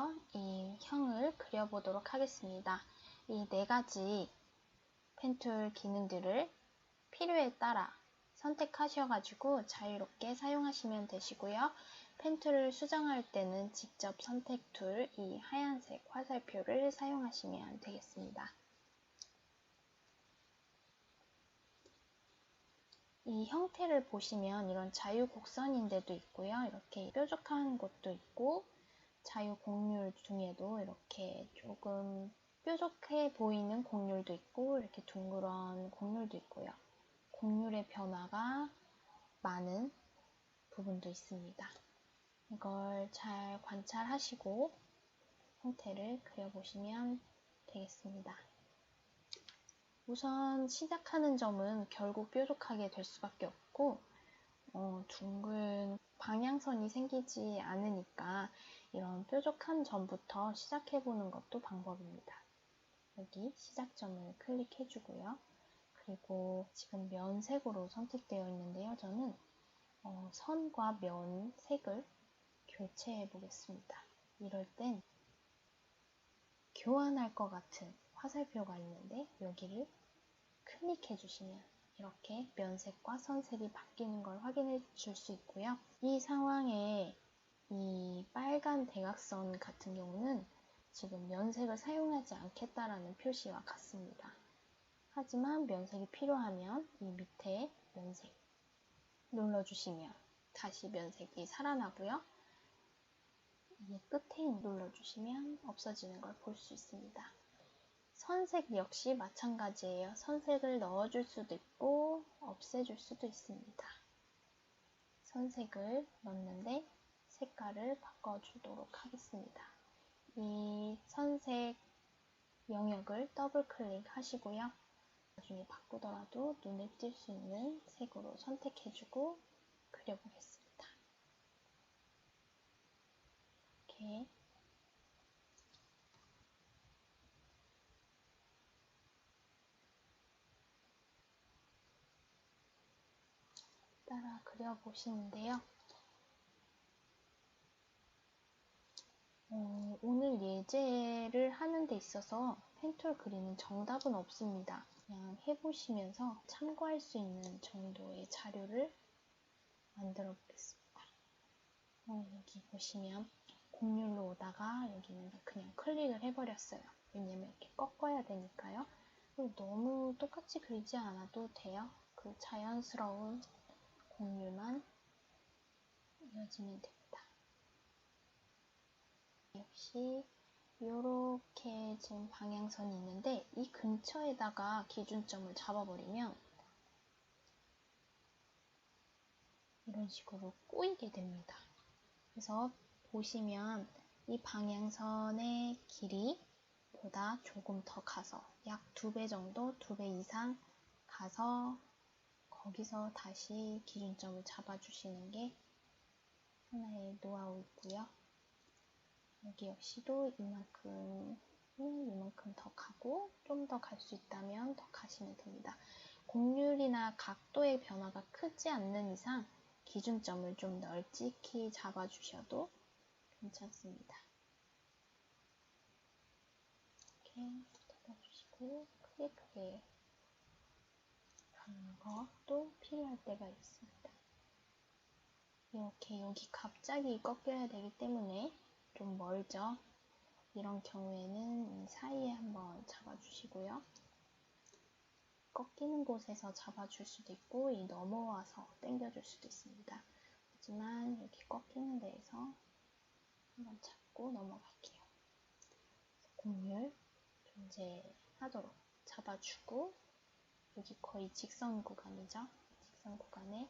먼저 이 형을 그려보도록 하겠습니다. 이 네 가지 펜툴 기능들을 필요에 따라 선택하셔가지고 자유롭게 사용하시면 되시고요. 펜툴을 수정할 때는 직접 선택 툴, 이 하얀색 화살표를 사용하시면 되겠습니다. 이 형태를 보시면 이런 자유곡선인데도 있고요. 이렇게 뾰족한 곳도 있고 자유곡률 중에도 이렇게 조금 뾰족해 보이는 곡률도 있고 이렇게 둥그런 곡률도 있고요. 곡률의 변화가 많은 부분도 있습니다. 이걸 잘 관찰하시고 형태를 그려보시면 되겠습니다. 우선 시작하는 점은 결국 뾰족하게 될 수밖에 없고 둥근 방향선이 생기지 않으니까 이런 뾰족한 점부터 시작해보는 것도 방법입니다. 여기 시작점을 클릭해주고요. 그리고 지금 면색으로 선택되어 있는데요. 저는 선과 면색을 교체해 보겠습니다. 이럴 땐 교환할 것 같은 화살표가 있는데 여기를 클릭해 주시면 이렇게 면색과 선색이 바뀌는 걸 확인해 줄 수 있고요. 이 상황에 이 빨간 대각선 같은 경우는 지금 면색을 사용하지 않겠다라는 표시와 같습니다. 하지만 면색이 필요하면 이 밑에 면색 눌러주시면 다시 면색이 살아나고요. 이 끝에 눌러주시면 없어지는 걸 볼 수 있습니다. 선색 역시 마찬가지예요. 선색을 넣어줄 수도 있고 없애줄 수도 있습니다. 선색을 넣는데 색깔을 바꿔주도록 하겠습니다. 이 선색 영역을 더블 클릭하시고요. 나중에 바꾸더라도 눈에 띌 수 있는 색으로 선택해주고 그려보겠습니다. 이렇게 따라 그려보시는데요. 오늘 예제를 하는 데 있어서 펜툴 그리는 정답은 없습니다. 그냥 해보시면서 참고할 수 있는 정도의 자료를 만들어 보겠습니다. 여기 보시면 곡률로 오다가 여기는 그냥 클릭을 해버렸어요. 왜냐면 이렇게 꺾어야 되니까요. 너무 똑같이 그리지 않아도 돼요. 그 자연스러운 곡률만 이어지면 됩니다. 역시 이렇게 지금 방향선이 있는데 이 근처에다가 기준점을 잡아버리면 이런 식으로 꼬이게 됩니다. 그래서 보시면 이 방향선의 길이보다 조금 더 가서 약 2배 정도, 2배 이상 가서 거기서 다시 기준점을 잡아주시는 게 하나의 노하우이고요. 여기 역시도 이만큼 더 가고 좀 더 갈 수 있다면 더 가시면 됩니다. 곡률이나 각도의 변화가 크지 않는 이상 기준점을 좀 널찍히 잡아주셔도 괜찮습니다. 이렇게 잡아주시고 크게 가는 것도 필요할 때가 있습니다. 이렇게 여기 갑자기 꺾여야 되기 때문에 좀 멀죠? 이런 경우에는 이 사이에 한번 잡아주시고요. 꺾이는 곳에서 잡아줄 수도 있고 이 넘어와서 당겨줄 수도 있습니다. 하지만 여기 꺾이는 데에서 한번 잡고 넘어갈게요. 곡률 존재하도록 잡아주고 여기 거의 직선 구간이죠. 직선 구간의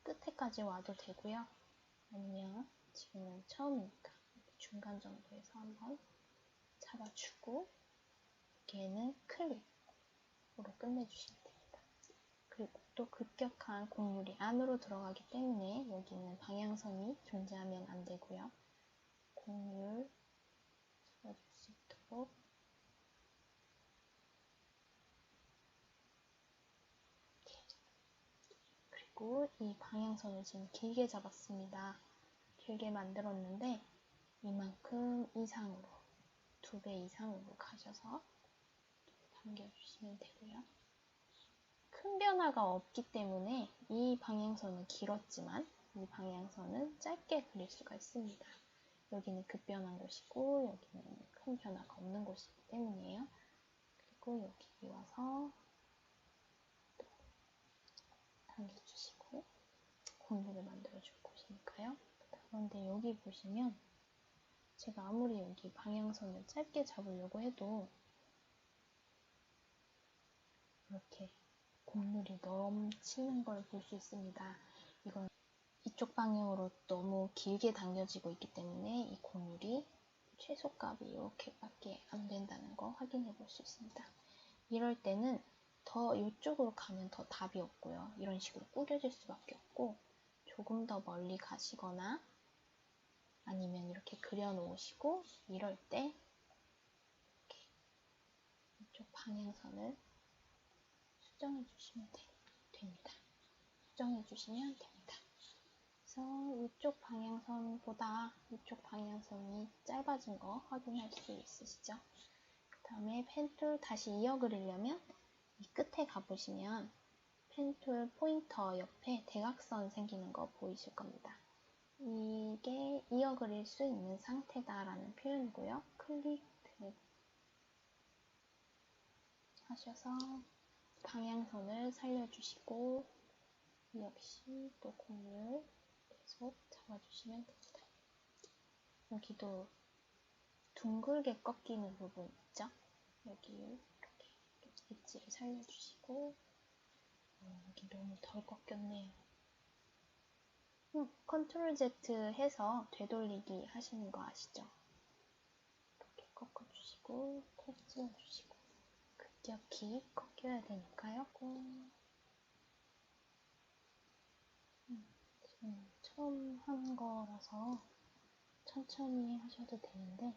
끝에까지 와도 되고요. 아니면 지금은 처음이니까 중간 정도에서 한번 잡아주고 여기에는 클릭으로 끝내주시면 됩니다. 그리고 또 급격한 곡률이 안으로 들어가기 때문에 여기는 방향선이 존재하면 안 되고요. 곡률 잡아줄 수 있도록 그리고 이 방향선을 지금 길게 잡았습니다. 길게 만들었는데 이만큼 이상으로 2배 이상으로 가셔서 당겨주시면 되고요. 큰 변화가 없기 때문에 이 방향선은 길었지만 이 방향선은 짧게 그릴 수가 있습니다. 여기는 급변한 곳이고 여기는 큰 변화가 없는 곳이기 때문이에요. 그리고 여기 와서 또 당겨주시고 공유를 만들어줄 곳이니까요. 그런데 여기 보시면 제가 아무리 여기 방향선을 짧게 잡으려고 해도 이렇게 곡률이 넘치는 걸 볼 수 있습니다. 이건 이쪽 방향으로 너무 길게 당겨지고 있기 때문에 이 곡률이 최소값이 이렇게밖에 안 된다는 거 확인해 볼 수 있습니다. 이럴 때는 더 이쪽으로 가면 더 답이 없고요. 이런 식으로 꾸겨질 수밖에 없고 조금 더 멀리 가시거나 아니면 이렇게 그려 놓으시고 이럴 때 이렇게 이쪽 방향선을 수정해 주시면 됩니다. 수정해 주시면 됩니다. 그래서 이쪽 방향선보다 이쪽 방향선이 짧아진 거 확인할 수 있으시죠? 그 다음에 펜툴 다시 이어 그리려면 이 끝에 가보시면 펜툴 포인터 옆에 대각선 생기는 거 보이실 겁니다. 이게 이어 그릴 수 있는 상태다라는 표현이고요. 클릭 드래그 하셔서 방향선을 살려주시고 역시 또 곡률 계속 잡아주시면 됩니다. 여기도 둥글게 꺾이는 부분 있죠? 여기 이렇게 엣지를 살려주시고 여기 너무 덜 꺾였네요. 컨트롤 Z 해서 되돌리기 하시는 거 아시죠? 이렇게 꺾어주시고 탭 찍어주시고 급격히 꺾여야 되니까요. 지금 처음 하는 거라서 천천히 하셔도 되는데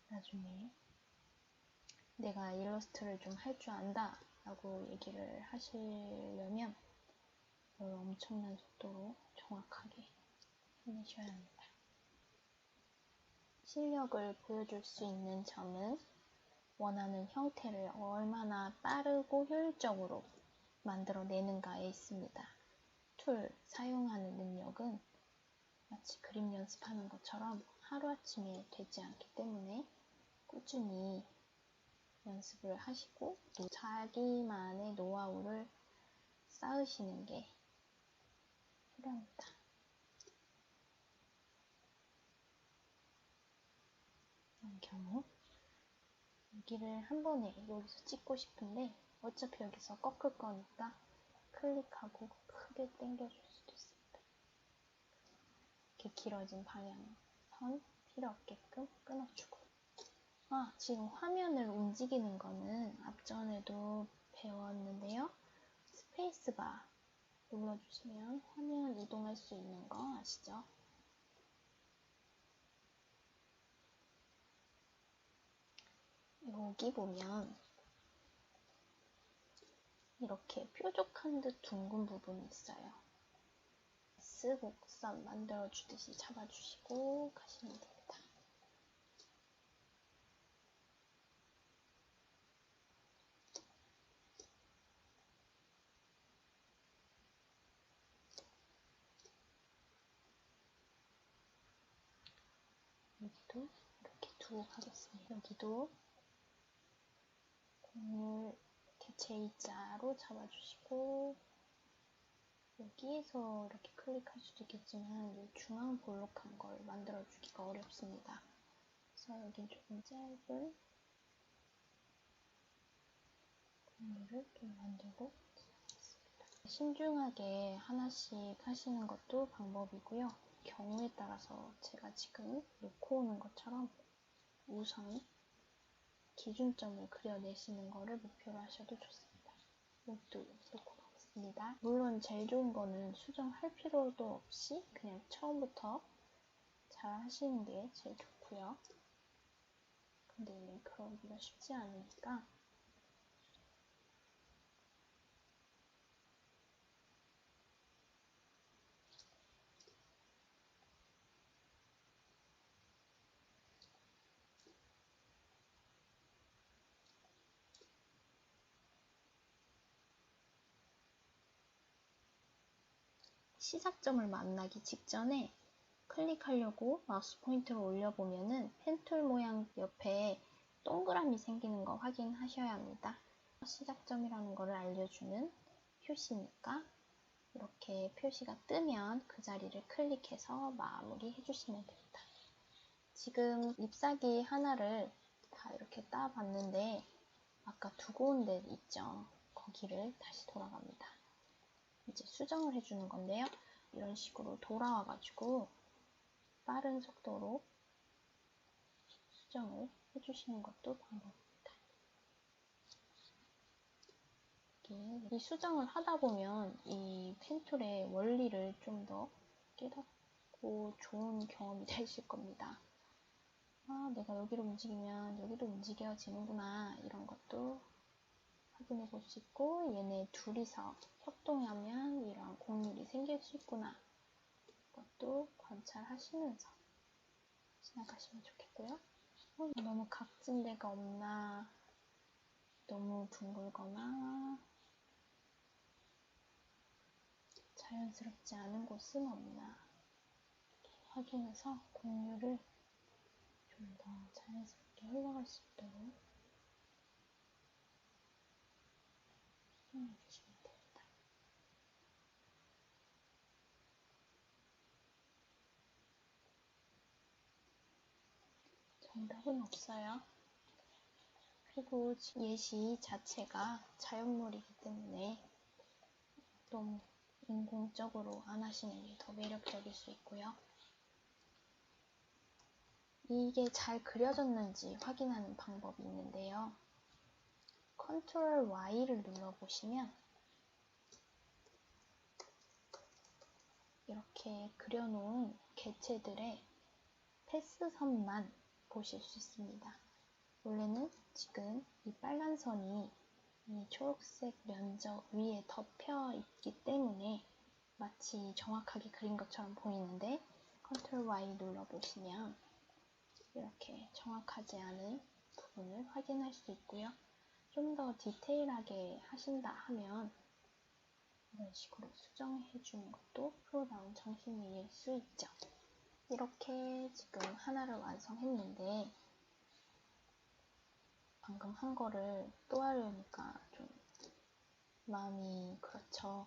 나중에 내가 일러스트를 좀 할 줄 안다 라고 얘기를 하시려면 이걸 엄청난 속도로 정확하게 해내셔야 합니다. 실력을 보여줄 수 있는 점은 원하는 형태를 얼마나 빠르고 효율적으로 만들어내는가에 있습니다. 툴 사용하는 능력은 마치 그림 연습하는 것처럼 하루아침에 되지 않기 때문에 꾸준히 연습을 하시고 또 자기만의 노하우를 쌓으시는 게 필요합니다. 이런 경우 여기를 한 번에 여기서 찍고 싶은데 어차피 여기서 꺾을 거니까 클릭하고 크게 당겨줄 수도 있습니다. 이렇게 길어진 방향선 필요 없게끔 끊어주고 지금 화면을 움직이는 거는 앞전에도 배웠는데요. 스페이스바 눌러주시면 화면 이동할 수 있는 거 아시죠? 여기 보면 이렇게 뾰족한 듯 둥근 부분이 있어요. S 곡선 만들어주듯이 잡아주시고 가시면 됩니다. 여기도 이렇게 두고 가겠습니다. 여기도 곡률 이렇게 J자로 잡아주시고 여기에서 이렇게 클릭할 수도 있겠지만 이 중앙 볼록한 걸 만들어주기가 어렵습니다. 그래서 여긴 조금 짧은 곡률을 좀 만들고 있습니다. 신중하게 하나씩 하시는 것도 방법이고요. 경우에 따라서 제가 지금 놓고 오는 것처럼 우선 기준점을 그려내시는 것을 목표로 하셔도 좋습니다. 이것도 놓고 가겠습니다. 물론 제일 좋은 거는 수정할 필요도 없이 그냥 처음부터 잘 하시는 게 제일 좋고요. 근데 그러기가 쉽지 않으니까 시작점을 만나기 직전에 클릭하려고 마우스 포인터를 올려보면은 펜툴 모양 옆에 동그라미 생기는 거 확인하셔야 합니다. 시작점이라는 것을 알려주는 표시니까 이렇게 표시가 뜨면 그 자리를 클릭해서 마무리 해주시면 됩니다. 지금 잎사귀 하나를 다 이렇게 따봤는데 아까 두고 온 데 있죠? 거기를 다시 돌아갑니다. 이제 수정을 해주는 건데요. 이런 식으로 돌아와가지고 빠른 속도로 수정을 해주시는 것도 방법입니다. 이 수정을 하다 보면 이 펜툴의 원리를 좀 더 깨닫고 좋은 경험이 되실 겁니다. 아, 내가 여기로 움직이면 여기도 움직여지는구나, 이런 것도 확인해 볼 수 있고, 얘네 둘이서 협동하면 이런 곡률이 생길 수 있구나, 이것도 관찰하시면서 지나가시면 좋겠고요. 너무 각진 데가 없나, 너무 둥글거나 자연스럽지 않은 곳은 없나 확인해서 곡률을 좀 더 자연스럽게 흘러갈 수 있도록 수정해 주시면 됩니다. 정답은 없어요. 그리고 예시 자체가 자연물이기 때문에 너무 인공적으로 안 하시는 게 더 매력적일 수 있고요. 이게 잘 그려졌는지 확인하는 방법이 있는데요. 컨트롤 Y를 눌러보시면 이렇게 그려놓은 개체들의 패스선만 보실 수 있습니다. 원래는 지금 이 빨간 선이 이 초록색 면적 위에 덮여 있기 때문에 마치 정확하게 그린 것처럼 보이는데, 컨트롤 Y 눌러보시면 이렇게 정확하지 않은 부분을 확인할 수 있고요. 좀 더 디테일하게 하신다 하면 이런 식으로 수정해 주는 것도 프로다운 정신미일 수 있죠. 이렇게 지금 하나를 완성했는데 방금 한 거를 또 하려니까 좀 마음이 그렇죠.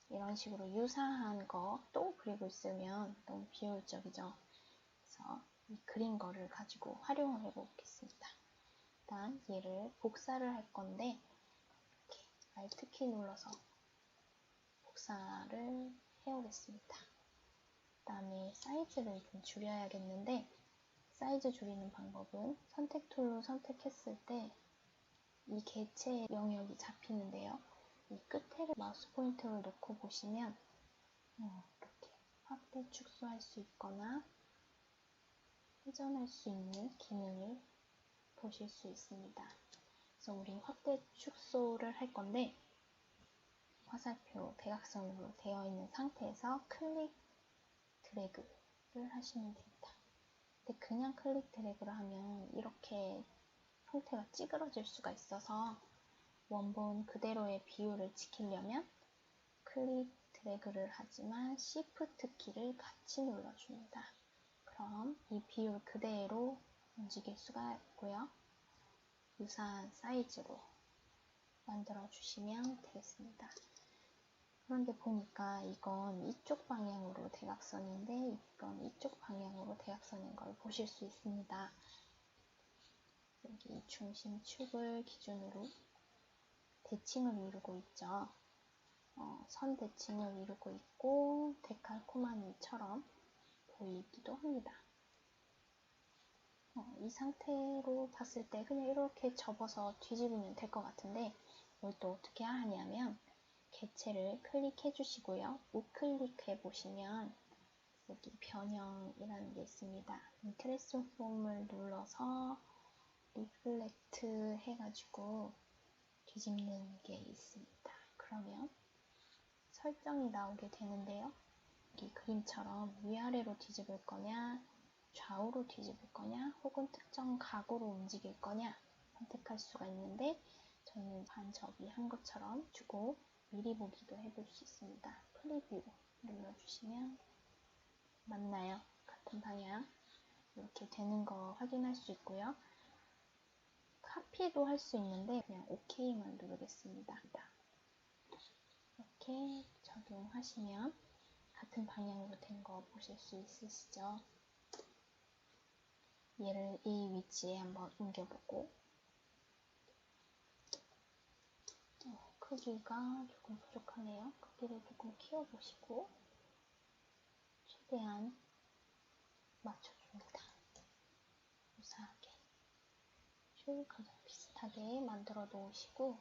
이런 식으로 유사한 거 또 그리고 있으면 너무 비효율적이죠. 그래서 이 그린 거를 가지고 활용을 해보겠습니다. 일단 얘를 복사를 할 건데 이렇게 Alt키 눌러서 복사를 해오겠습니다. 그 다음에 사이즈를 좀 줄여야겠는데, 사이즈 줄이는 방법은 선택 툴로 선택했을 때 이 개체의 영역이 잡히는데요. 이 끝에 마우스 포인터를 놓고 보시면 이렇게 확대 축소할 수 있거나 회전할 수 있는 기능을 보실 수 있습니다. 그래서 우리 확대 축소를 할 건데 화살표 대각선으로 되어 있는 상태에서 클릭 드래그를 하시면 됩니다. 근데 그냥 클릭 드래그를 하면 이렇게 형태가 찌그러질 수가 있어서 원본 그대로의 비율을 지키려면 클릭 드래그를 하지만 Shift 키를 같이 눌러줍니다. 그럼 이 비율 그대로 움직일 수가 있고요. 유사한 사이즈로 만들어 주시면 되겠습니다. 그런데 보니까 이건 이쪽 방향으로 대각선인데 이건 이쪽 방향으로 대각선인 걸 보실 수 있습니다. 여기 중심축을 기준으로 대칭을 이루고 있죠. 선 대칭을 이루고 있고 데칼코마니처럼 보이기도 합니다. 이 상태로 봤을 때 그냥 이렇게 접어서 뒤집으면 될 것 같은데 이걸 또 어떻게 하냐면 개체를 클릭해 주시고요. 우클릭해 보시면 여기 변형이라는 게 있습니다. 트랜스폼을 눌러서 리플렉트 해가지고 뒤집는 게 있습니다. 그러면 설정이 나오게 되는데요. 여기 그림처럼 위아래로 뒤집을 거냐, 좌우로 뒤집을 거냐, 혹은 특정 각으로 움직일 거냐 선택할 수가 있는데 저는 반접이 한 것처럼 주고 미리 보기도 해볼 수 있습니다. 프리뷰 눌러주시면 맞나요? 같은 방향 이렇게 되는 거 확인할 수 있고요. 카피도 할 수 있는데 그냥 OK만 누르겠습니다. 이렇게 적용하시면 같은 방향으로 된 거 보실 수 있으시죠? 얘를 이 위치에 한번 옮겨보고 크기가 조금 부족하네요. 크기를 조금 키워보시고 최대한 맞춰줍니다. 유사하게 쭉 가장 비슷하게 만들어 놓으시고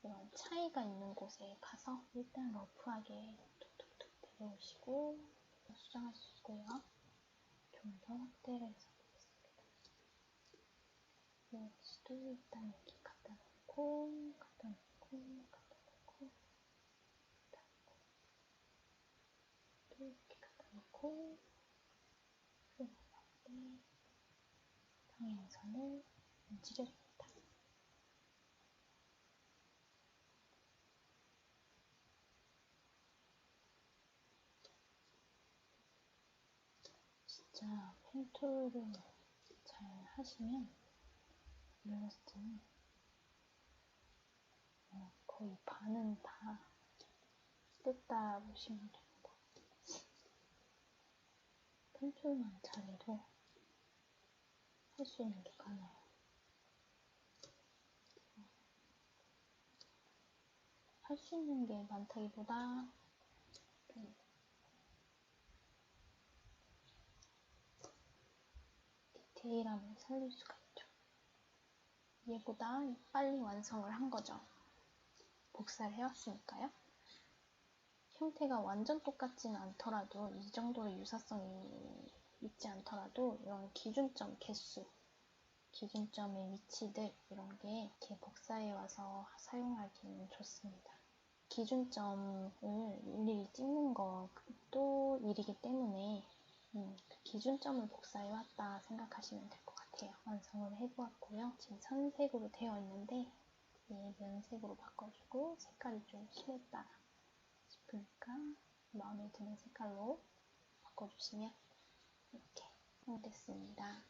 이런 차이가 있는 곳에 가서 일단 러프하게 툭툭툭 내려오시고 수정할 수 있고요. 좀 더 확대를 해서 보겠습니다. 이 위치도 일단 여기 갖다 놓고 갖다 놓고 갖다 놓고 갖다 놓고 또 이렇게 갖다 놓고 그리고 나올 때 방향선을 움직여줍니다. 진짜 펜툴을 잘 하시면 일러스트는 거의 반은 다 됐다 보시면 됩니다. 펜툴만 잘해도 할 수 있는 게 많아요. 할 수 있는 게 많다기보다 좀 디테일함을 살릴 수가 있죠. 얘보다 빨리 완성을 한 거죠. 복사를 해왔으니까요. 형태가 완전 똑같지는 않더라도 이 정도의 유사성이 있지 않더라도 이런 기준점 개수, 기준점의 위치들 이런 게 이렇게 복사해 와서 사용하기는 좋습니다. 기준점을 일일이 찍는 것도 일이기 때문에 그 기준점을 복사해 왔다 생각하시면 될 것 같아요. 완성을 해보았고요. 지금 선색으로 되어 있는데 이 면색으로 바꿔주고 색깔이 좀 심했다 싶으니까 마음에 드는 색깔로 바꿔주시면 이렇게 완성됐습니다.